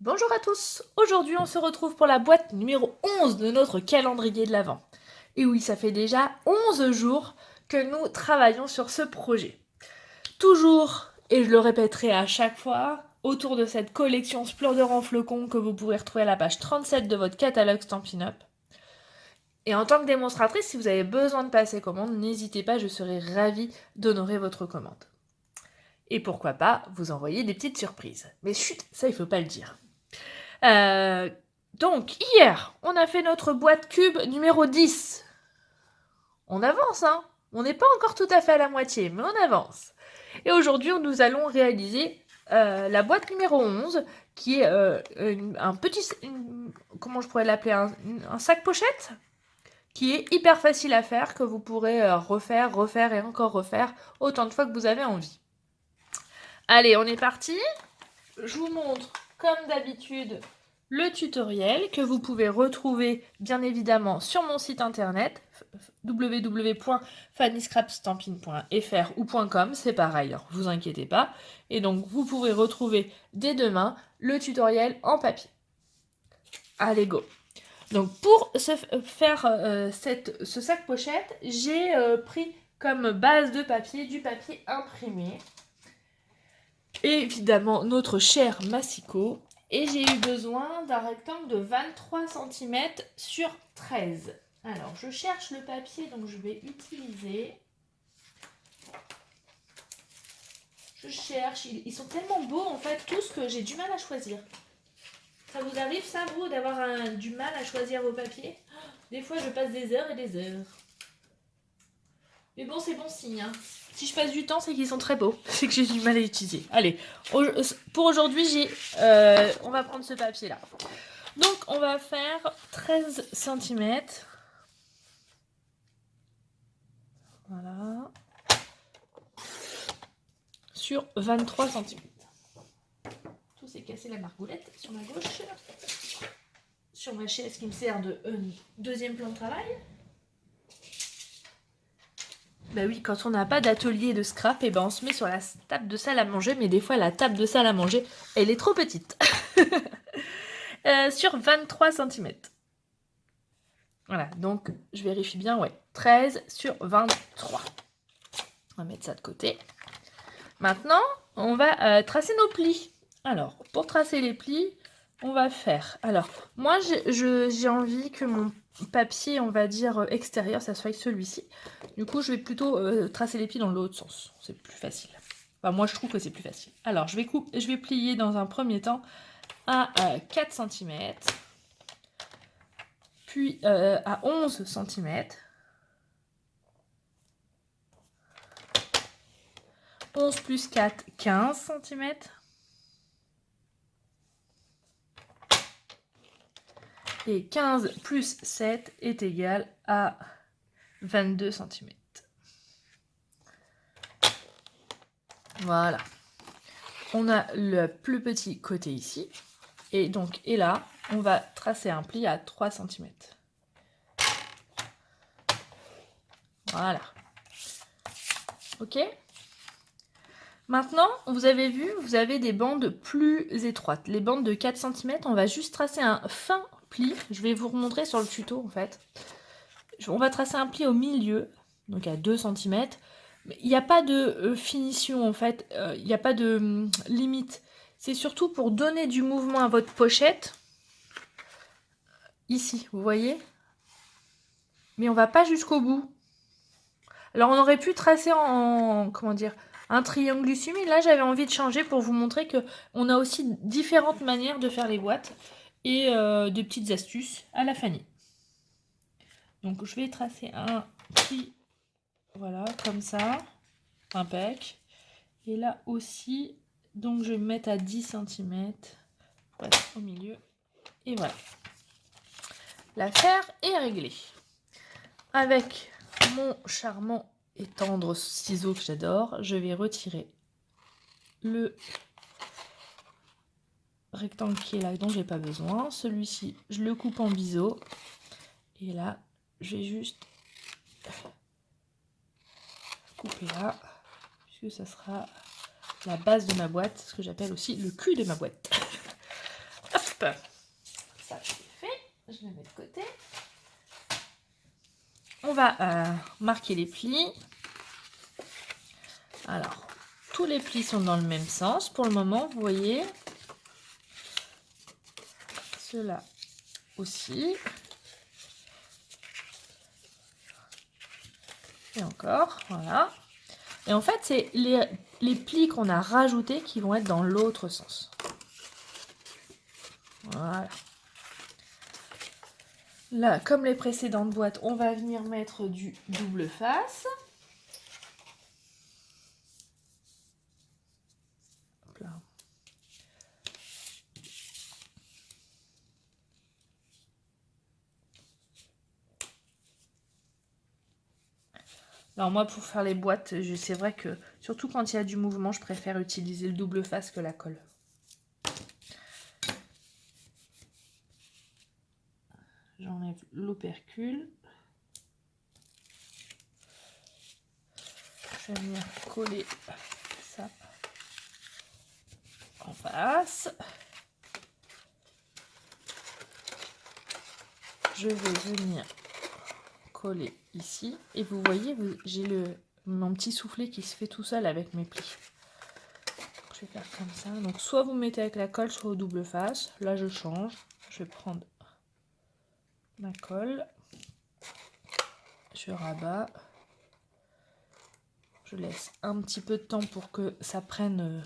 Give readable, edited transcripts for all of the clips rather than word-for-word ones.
Bonjour à tous. Aujourd'hui, on se retrouve pour la boîte numéro 11 de notre calendrier de l'Avent. Et oui, ça fait déjà 11 jours que nous travaillons sur ce projet. Toujours, et je le répéterai à chaque fois, autour de cette collection Splendeur en flocons que vous pourrez retrouver à la page 37 de votre catalogue Stampin' Up. Et en tant que démonstratrice, si vous avez besoin de passer commande, n'hésitez pas, je serai ravie d'honorer votre commande. Et pourquoi pas vous envoyer des petites surprises. Mais chut, ça il faut pas le dire. Euh, donc, hier, on a fait notre boîte cube numéro 10. On avance, hein. On n'est pas encore tout à fait à la moitié, mais on avance. Et aujourd'hui, nous allons réaliser la boîte numéro 11, qui est un petit... comment je pourrais l'appeler, un sac pochette, qui est hyper facile à faire, que vous pourrez refaire et encore refaire autant de fois que vous avez envie. Allez, on est parti. Je vous montre, comme d'habitude, le tutoriel que vous pouvez retrouver bien évidemment sur mon site internet www.fannyscrapstampin.fr ou .com, c'est pareil, alors vous inquiétez pas. Et donc vous pourrez retrouver dès demain le tutoriel en papier. Allez go. Donc pour faire ce sac pochette, j'ai pris comme base de papier du papier imprimé. Évidemment notre cher massicot. Et j'ai eu besoin d'un rectangle de 23 cm sur 13. Alors, je cherche le papier, donc je vais utiliser... Je cherche, ils sont tellement beaux en fait, tous, que j'ai du mal à choisir. Ça vous arrive ça, vous, d'avoir du mal à choisir vos papiers? Des fois, je passe des heures et des heures. Mais bon, c'est bon signe, hein. Si je passe du temps, c'est qu'ils sont très beaux. C'est que j'ai du mal à utiliser. Allez, pour aujourd'hui, on va prendre ce papier-là. Donc, on va faire 13 cm. Voilà. Sur 23 cm. Tout s'est cassé la margoulette sur ma gauche. Sur ma chaise qui me sert de deuxième plan de travail. Bah oui, quand on n'a pas d'atelier de scrap, et ben on se met sur la table de salle à manger, mais des fois la table de salle à manger, elle est trop petite. Sur 23 cm. Voilà, donc je vérifie bien, ouais. 13 sur 23. On va mettre ça de côté. Maintenant, on va tracer nos plis. Alors, pour tracer les plis, on va faire... Alors, moi, j'ai envie que mon papier, on va dire, extérieur, ça soit celui-ci. Du coup, je vais plutôt tracer les plis dans l'autre sens. C'est plus facile. Enfin, moi, je trouve que c'est plus facile. Alors, je vais plier dans un premier temps à 4 cm, puis à 11 cm, 11 plus 4, 15 cm, et 15 plus 7 est égal à 22 cm. Voilà. On a le plus petit côté ici. Et donc, et là, on va tracer un pli à 3 cm. Voilà. Ok ? Maintenant, vous avez vu, vous avez des bandes plus étroites. Les bandes de 4 cm, on va juste tracer un fin pli. Je vais vous remontrer sur le tuto, en fait. On va tracer un pli au milieu, donc à 2 cm. Il n'y a pas de finition, en fait. Il n'y a pas de limite. C'est surtout pour donner du mouvement à votre pochette. Ici, vous voyez ? Mais on va pas jusqu'au bout. Alors, on aurait pu tracer comment dire, un triangle dessus, mais là, j'avais envie de changer pour vous montrer qu'on a aussi différentes manières de faire les boîtes et des petites astuces à la Fanny. Donc, je vais tracer un pli, voilà, comme ça, impec. Et là aussi, donc je vais me mettre à 10 cm pour être au milieu. Et voilà. L'affaire est réglée. Avec mon charmant et tendre ciseau que j'adore, je vais retirer le rectangle qui est là dont j'ai pas besoin. Celui-ci, je le coupe en biseau. Et là, je vais juste couper là, puisque ça sera la base de ma boîte, ce que j'appelle aussi le cul de ma boîte. ça c'est fait. Je le mets de côté. On va marquer les plis. Alors, tous les plis sont dans le même sens pour le moment, vous voyez. Ceux-là aussi. Et encore, voilà. Et en fait, c'est les plis qu'on a rajoutés qui vont être dans l'autre sens. Voilà. Là, comme les précédentes boîtes, on va venir mettre du double face. Hop là. Alors moi, pour faire les boîtes, c'est vrai que, surtout quand il y a du mouvement, je préfère utiliser le double face que la colle. J'enlève l'opercule. Je vais venir coller ça en face. Je vais venir coller ici. Et vous voyez, j'ai mon petit soufflet qui se fait tout seul avec mes plis. Je vais faire comme ça. Donc soit vous mettez avec la colle, soit au double face. Là, je change. Je vais prendre ma colle. Je rabats. Je laisse un petit peu de temps pour que ça prenne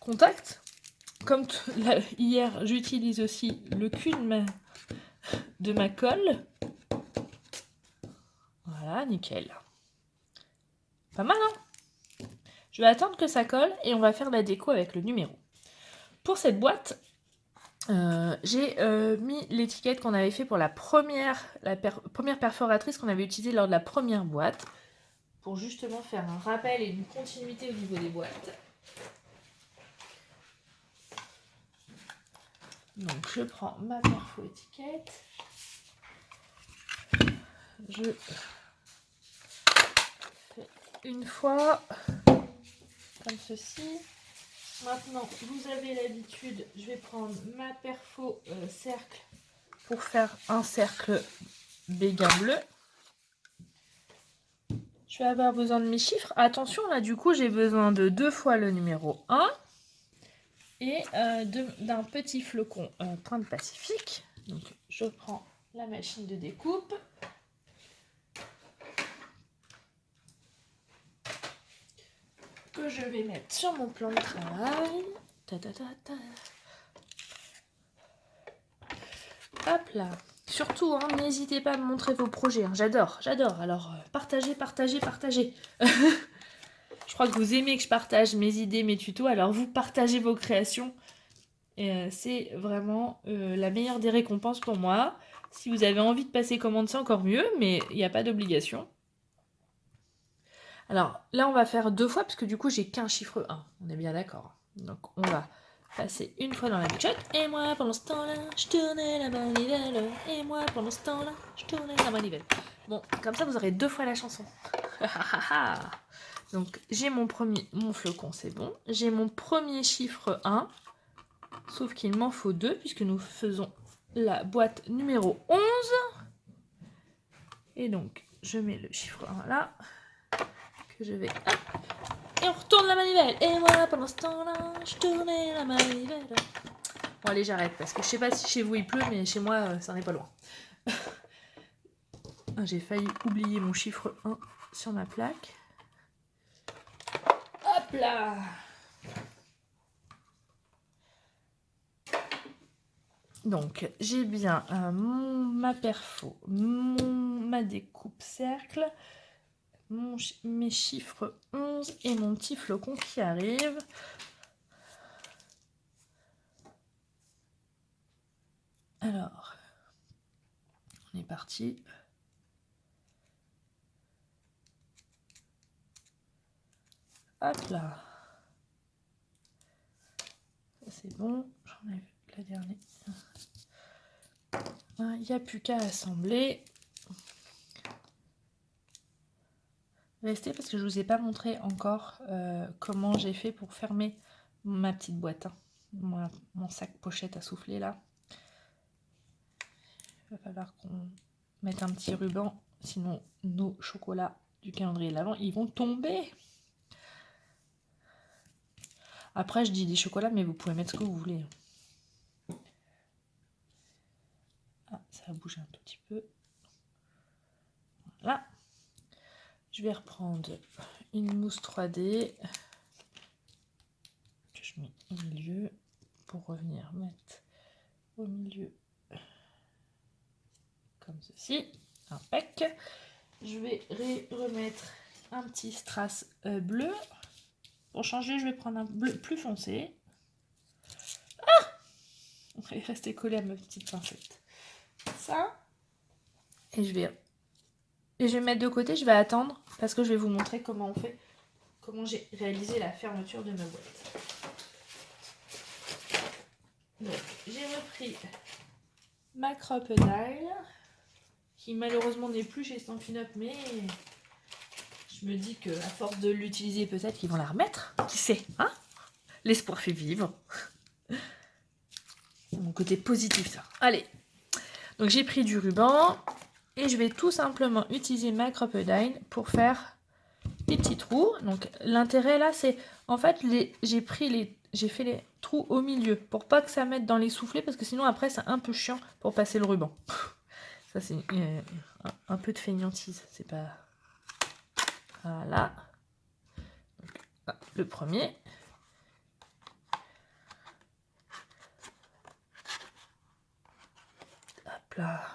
contact. Comme hier, j'utilise aussi le cul de ma colle. Voilà, nickel. Pas mal, hein? Je vais attendre que ça colle et on va faire la déco avec le numéro. Pour cette boîte, j'ai mis l'étiquette qu'on avait fait pour la première perforatrice qu'on avait utilisée lors de la première boîte, pour justement faire un rappel et une continuité au niveau des boîtes. Donc je prends ma perfo-étiquette, je fais une fois, comme ceci. Maintenant, vous avez l'habitude, je vais prendre ma perfo cercle pour faire un cercle béguin bleu. Je vais avoir besoin de mes chiffres. Attention, là, du coup, j'ai besoin de 2 fois le numéro 1 et d'un petit flocon pointe Pacifique. Donc, je prends la machine de découpe. Que je vais mettre sur mon plan de travail. Hop là. Surtout, hein, n'hésitez pas à me montrer vos projets. Hein. J'adore. Alors, partagez. Je crois que vous aimez que je partage mes idées, mes tutos. Alors, vous partagez vos créations. Et c'est vraiment la meilleure des récompenses pour moi. Si vous avez envie de passer commande, c'est encore mieux, mais il n'y a pas d'obligation. Alors, là, on va faire 2 fois, parce que du coup, j'ai qu'un chiffre 1. On est bien d'accord. Donc, on va passer une fois dans la bichotte. Et moi, pendant ce temps-là, je tournais la manivelle. Et moi, pendant ce temps-là, je tournais la manivelle. Bon, comme ça, vous aurez 2 fois la chanson. Donc, j'ai mon flocon, c'est bon. J'ai mon premier chiffre 1. Sauf qu'il m'en faut 2, puisque nous faisons la boîte numéro 11. Et donc, je mets le chiffre 1 là. Que je vais... Hop, et on retourne la manivelle. Et moi, pendant ce temps-là, je tournais la manivelle. Bon, allez, j'arrête, parce que je sais pas si chez vous il pleut, mais chez moi, ça n'est pas loin. J'ai failli oublier mon chiffre 1 sur ma plaque. Hop là! Donc, j'ai bien ma perfo, ma découpe cercle, mes chiffres 11 et mon petit flocon qui arrive. Alors, on est parti. Hop là. Ça c'est bon, j'enlève la dernière. Il n'y a plus qu'à assembler. Restez parce que je ne vous ai pas montré encore comment j'ai fait pour fermer ma petite boîte. Hein. mon sac pochette à souffler là. Il va falloir qu'on mette un petit ruban, sinon nos chocolats du calendrier de l'Avent, ils vont tomber. Après, je dis des chocolats, mais vous pouvez mettre ce que vous voulez. Ah, ça a bougé un tout petit peu. Voilà. Je vais reprendre une mousse 3D que je mets au milieu pour revenir mettre au milieu comme ceci. Impec. Je vais remettre un petit strass bleu. Pour changer, je vais prendre un bleu plus foncé. Ah! On va rester collé à ma petite pincette. Ça. Et je vais mettre de côté, je vais attendre parce que je vais vous montrer comment on fait, comment j'ai réalisé la fermeture de ma boîte. Donc, j'ai repris ma Crocodile, qui malheureusement n'est plus chez Stampin' Up, mais je me dis qu'à force de l'utiliser, peut-être qu'ils vont la remettre. Qui sait, hein? L'espoir fait vivre. C'est mon côté positif, ça. Allez. Donc, j'ai pris du ruban et je vais tout simplement utiliser ma Crocodile pour faire des petits trous. Donc, l'intérêt là, c'est en fait, j'ai fait les trous au milieu pour pas que ça mette dans les soufflets parce que sinon, après, c'est un peu chiant pour passer le ruban. Ça, c'est un peu de feignantise. C'est pas. Voilà. Donc, le premier. Hop là.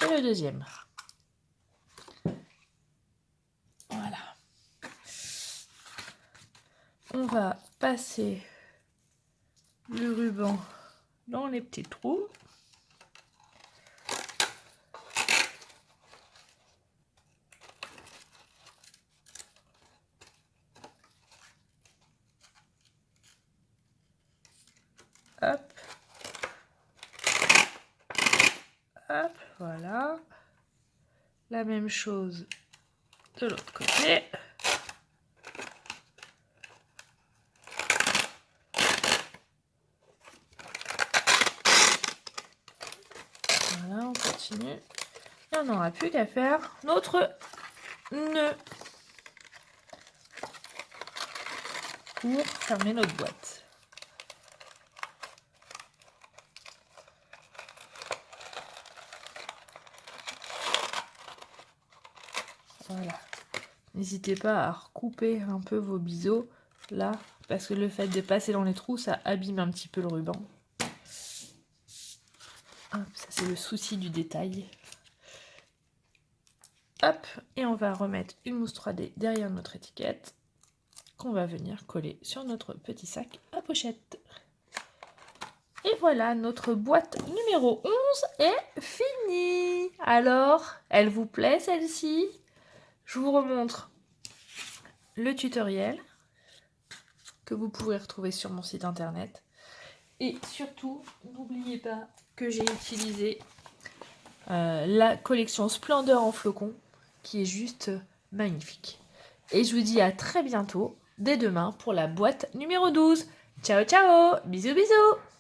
Et le deuxième. Voilà. On va passer le ruban dans les petits trous. Hop. Hop, voilà. La même chose de l'autre côté. Voilà, on continue. Et on n'aura plus qu'à faire notre nœud pour fermer notre boîte. Voilà. N'hésitez pas à recouper un peu vos biseaux là, parce que le fait de passer dans les trous, ça abîme un petit peu le ruban. Hop, ça c'est le souci du détail. Hop, et on va remettre une mousse 3D derrière notre étiquette qu'on va venir coller sur notre petit sac à pochette. Et voilà, notre boîte numéro 11 est finie. Alors, elle vous plaît celle-ci? Je vous remontre le tutoriel que vous pourrez retrouver sur mon site internet. Et surtout, n'oubliez pas que j'ai utilisé la collection Splendeur en flocons, qui est juste magnifique. Et je vous dis à très bientôt, dès demain, pour la boîte numéro 12. Ciao, ciao! Bisous, bisous!